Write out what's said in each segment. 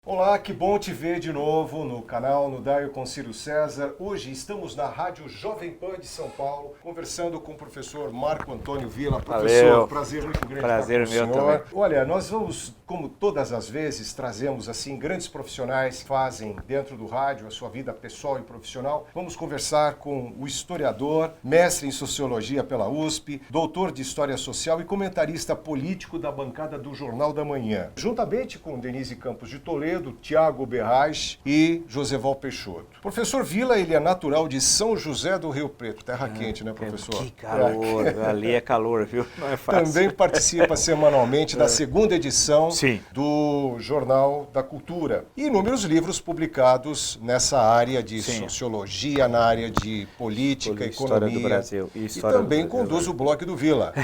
Olá, que bom te ver de novo no canal, no Daio com Ciro César. Hoje estamos na Rádio Jovem Pan de São Paulo, conversando com o professor Marco Antônio Villa. Professor, Valeu. Prazer muito grande Prazer estar com o meu senhor. também. Olha, nós vamos, como todas as vezes, trazemos assim grandes profissionais que fazem dentro do rádio a sua vida pessoal e profissional. Vamos conversar com o historiador, mestre em Sociologia pela USP, doutor de História Social e comentarista político da bancada do Jornal da Manhã, juntamente com Denise Campos de Toledo, Tiago Berrais e Joseval Peixoto. Professor Villa, ele é natural de São José do Rio Preto, terra quente, né, professor? Que calor, ali é calor, viu? Não é fácil. Também participa semanalmente da segunda edição Sim. do Jornal da Cultura. E inúmeros livros publicados nessa área de sociologia, na área de política, economia. História do Brasil. E também conduz o blog do Villa.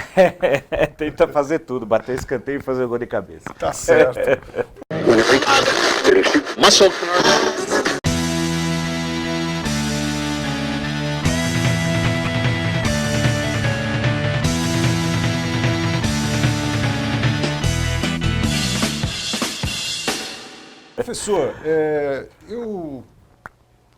Tenta fazer tudo, bater escanteio e fazer gol de cabeça. Tá certo. Professor, eu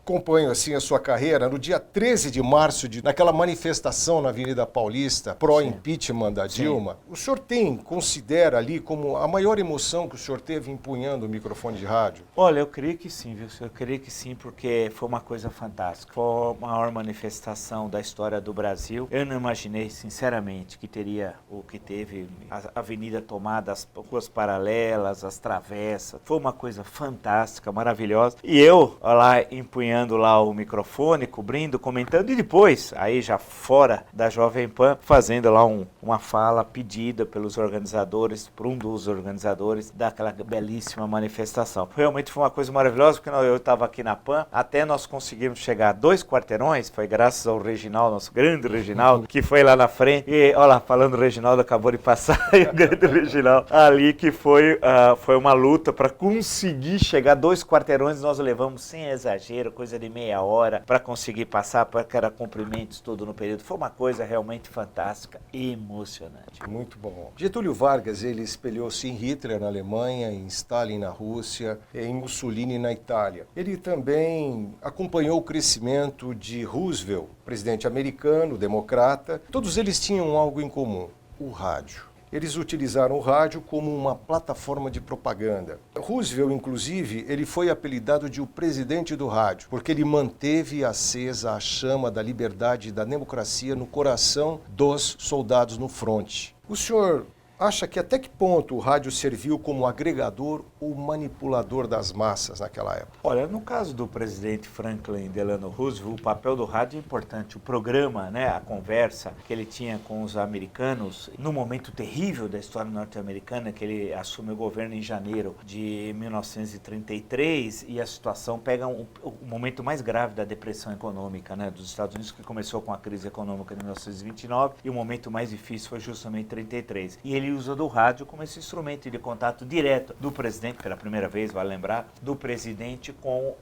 acompanho assim a sua carreira. No dia 13 de março, naquela manifestação na Avenida Paulista, pró-impeachment da Dilma, o senhor considera ali como a maior emoção que o senhor teve empunhando o microfone de rádio? Olha, eu creio que sim, viu? Eu creio que sim, porque foi uma coisa fantástica. Foi a maior manifestação da história do Brasil. Eu não imaginei, sinceramente, que teria o que teve, a avenida tomada, as ruas paralelas, as travessas. Foi uma coisa fantástica, maravilhosa. E eu, lá, empunhando lá o microfone, cobrindo, comentando, e depois, aí já fora da Jovem Pan, fazendo lá uma fala pedida pelos organizadores, por um dos organizadores daquela belíssima manifestação. Realmente foi uma coisa maravilhosa, porque eu estava aqui na Pan, até nós conseguimos chegar a 2 quarteirões, foi graças ao Reginaldo, nosso grande Reginaldo, que foi lá na frente, e olha lá, falando o Reginaldo, acabou de passar, e o grande Reginaldo, ali que foi uma luta para conseguir chegar a 2 quarteirões, nós levamos sem exagero, coisa de meia hora para conseguir passar, porque era cumprimentos tudo no período. Foi uma coisa realmente fantástica e emocionante. Muito bom. Getúlio Vargas, ele espelhou-se em Hitler na Alemanha, em Stalin na Rússia, em Mussolini na Itália. Ele também acompanhou o crescimento de Roosevelt, presidente americano, democrata. Todos eles tinham algo em comum: o rádio. Eles utilizaram o rádio como uma plataforma de propaganda. Roosevelt, inclusive, ele foi apelidado de o presidente do rádio, porque ele manteve acesa a chama da liberdade e da democracia no coração dos soldados no fronte. O senhor acha que até que ponto o rádio serviu como agregador ou manipulador das massas naquela época? Olha, no caso do presidente Franklin Delano Roosevelt, o papel do rádio é importante. O programa, né, a conversa que ele tinha com os americanos, no momento terrível da história norte-americana, que ele assume o governo em janeiro de 1933, e a situação pega o momento mais grave da depressão econômica, né, dos Estados Unidos, que começou com a crise econômica de 1929, e o momento mais difícil foi justamente 33. E ele usa do rádio como esse instrumento de contato direto do presidente, pela primeira vez, vale lembrar, do presidente com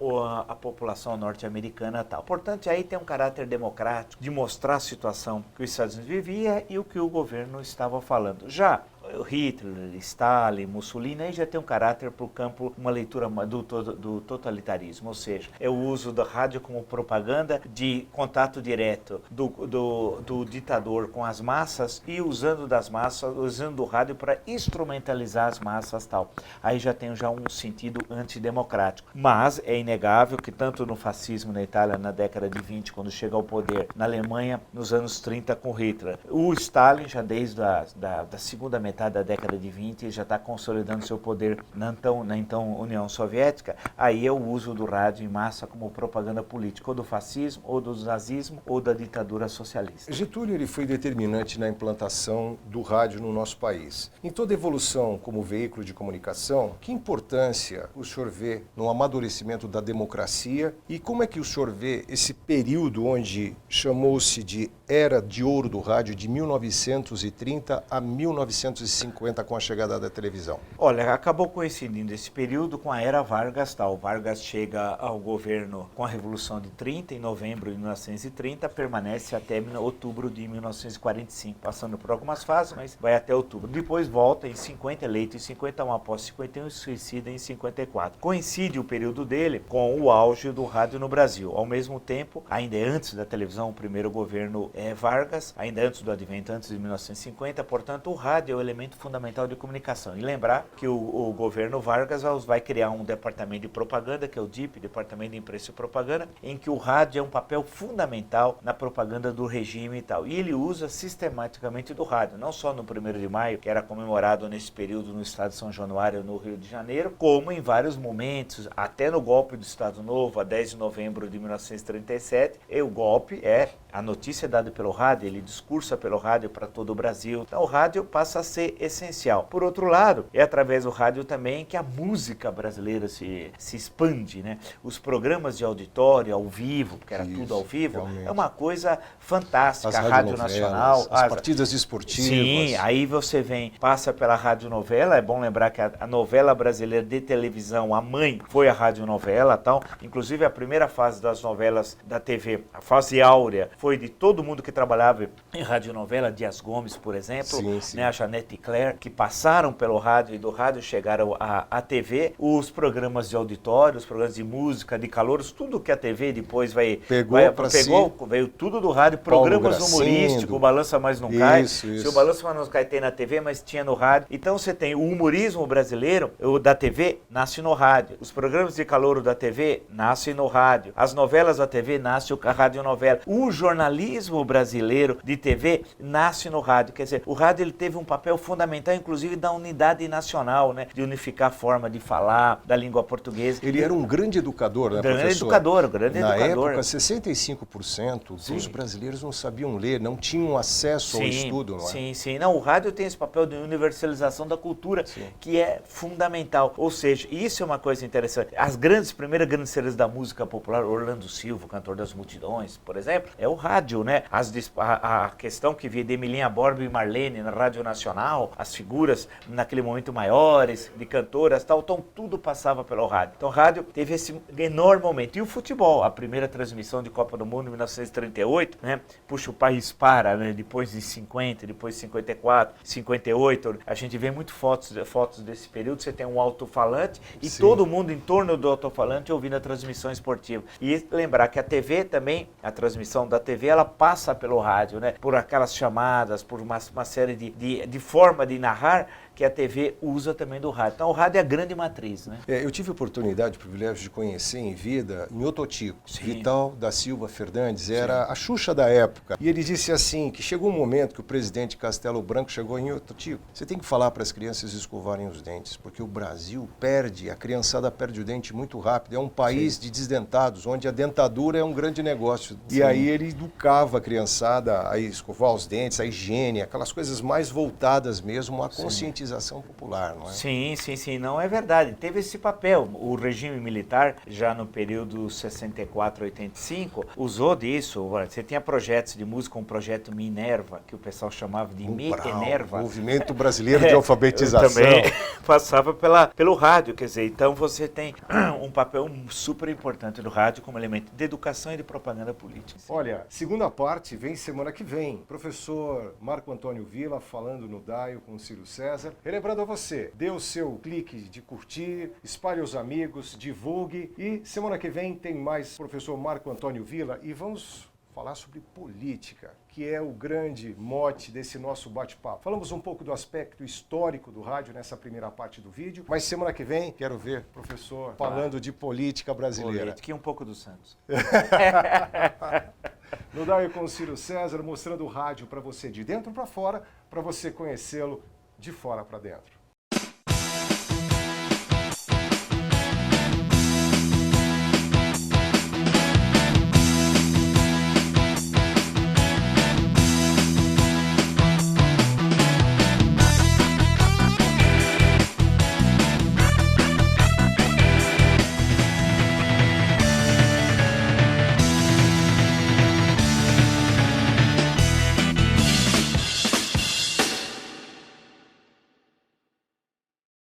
a população norte-americana e tal. Portanto, aí tem um caráter democrático de mostrar a situação que os Estados Unidos vivia e o que o governo estava falando. Já Hitler, Stalin, Mussolini, aí já tem um caráter para o campo, uma leitura do totalitarismo, ou seja, é o uso da rádio como propaganda de contato direto do ditador com as massas e usando do rádio para instrumentalizar as massas tal. Aí já tem um sentido antidemocrático. Mas é inegável que tanto no fascismo na Itália na década de 20, quando chega ao poder, na Alemanha nos anos 30 com Hitler, o Stalin já desde da segunda metade da década de 20 já está consolidando seu poder na então União Soviética. Aí é o uso do rádio em massa como propaganda política, ou do fascismo, ou do nazismo, ou da ditadura socialista. Getúlio, ele foi determinante na implantação do rádio no nosso país. Em toda evolução como veículo de comunicação, que importância o senhor vê no amadurecimento da democracia e como é que o senhor vê esse período onde chamou-se de era de ouro do rádio de 1930 a 1950 com a chegada da televisão? Olha, acabou coincidindo esse período com a era Vargas. O Vargas chega ao governo com a Revolução de 30, em novembro de 1930, permanece até outubro de 1945, passando por algumas fases, mas vai até outubro. Depois volta em 50, eleito em 51, após 51 e suicida em 54. Coincide o período dele com o auge do rádio no Brasil. Ao mesmo tempo, ainda antes da televisão, o primeiro governo Vargas, ainda antes do advento, antes de 1950, portanto, o rádio é o elemento fundamental de comunicação. E lembrar que o governo Vargas vai criar um departamento de propaganda, que é o DIP, Departamento de Imprensa e Propaganda, em que o rádio é um papel fundamental na propaganda do regime e tal. E ele usa sistematicamente do rádio, não só no 1º de maio, que era comemorado nesse período no estado de São Januário, no Rio de Janeiro, como em vários momentos, até no golpe do Estado Novo, a 10 de novembro de 1937, e o golpe a notícia dada pelo rádio, ele discursa pelo rádio para todo o Brasil. Então o rádio passa a ser essencial. Por outro lado, é através do rádio também que a música brasileira se expande, né? Os programas de auditório ao vivo, porque era tudo ao vivo, realmente. É uma coisa fantástica. A Rádio Nacional, as partidas esportivas. Sim, aí você passa pela radionovela. É bom lembrar que a novela brasileira de televisão, a mãe, foi a radionovela, tal. Inclusive a primeira fase das novelas da TV, a fase áurea, foi de todo mundo que trabalhava em radionovela, Dias Gomes, por exemplo, sim. Né, a Janete Claire, que passaram pelo rádio e do rádio chegaram à TV. Os programas de auditório, os programas de música, de calouros, tudo que a TV depois veio tudo do rádio, programas humorísticos, o Balança Mais Não Cai. Se o Balança Mais Não Cai tem na TV, mas tinha no rádio. Então você tem o humorismo brasileiro, o da TV, nasce no rádio. Os programas de calouro da TV, nascem no rádio. As novelas da TV, nasce a radionovela. O jornalismo brasileiro de TV nasce no rádio. Quer dizer, o rádio ele teve um papel fundamental, inclusive da unidade nacional, né? De unificar a forma de falar, da língua portuguesa. Ele era um grande educador, né, grande professor? Grande Na educador. época, 65% dos brasileiros não sabiam ler, não tinham acesso ao estudo, não é? Sim. Não, o rádio tem esse papel de universalização da cultura, que é fundamental. Ou seja, isso é uma coisa interessante. As primeiras grandes estrelas da música popular, Orlando Silva, cantor das multidões, por exemplo, é o rádio, né? A questão que via de Emilinha Borba e Marlene na Rádio Nacional, as figuras naquele momento maiores, de cantoras, tal, então tudo passava pelo rádio. Então o rádio teve esse enorme momento. E o futebol, a primeira transmissão de Copa do Mundo em 1938, né? Puxa, o país para, né? Depois de 50, depois de 54, 58, a gente vê muito fotos desse período. Você tem um alto-falante e todo mundo em torno do alto-falante ouvindo a transmissão esportiva. E lembrar que a TV também, a transmissão da TV, ela passa pelo rádio, né? Por aquelas chamadas, por uma série de forma de narrar que a TV usa também do rádio. Então o rádio é a grande matriz, né? Eu tive a oportunidade, o privilégio de conhecer em vida em Ototico. Vital da Silva Fernandes era a Xuxa da época. E ele disse assim, que chegou um momento que o presidente Castelo Branco chegou em Ototico. Você tem que falar para as crianças escovarem os dentes, porque o Brasil a criançada perde o dente muito rápido. É um país de desdentados, onde a dentadura é um grande negócio. E aí ele educava a criançada a escovar os dentes, a higiene, aquelas coisas mais voltadas mesmo à conscientização popular, não é? Sim, não é verdade. Teve esse papel. O regime militar, já no período 64-85, usou disso. Você tinha projetos de música, um projeto Minerva, que o pessoal chamava de Enerva. Movimento Brasileiro de Alfabetização. Também passava pelo rádio, quer dizer, então você tem um papel super importante do rádio como elemento de educação e de propaganda política. Olha, segunda parte vem semana que vem. Professor Marco Antônio Villa falando no Daio com o Ciro César. Relembrando a você, dê o seu clique de curtir, espalhe os amigos, divulgue e semana que vem tem mais professor Marco Antônio Villa e vamos falar sobre política, que é o grande mote desse nosso bate-papo. Falamos um pouco do aspecto histórico do rádio nessa primeira parte do vídeo, mas semana que vem quero ver professor falando de política brasileira. Política e um pouco do Santos. No Daio com o Ciro César, mostrando o rádio para você de dentro para fora, para você conhecê-lo de fora para dentro.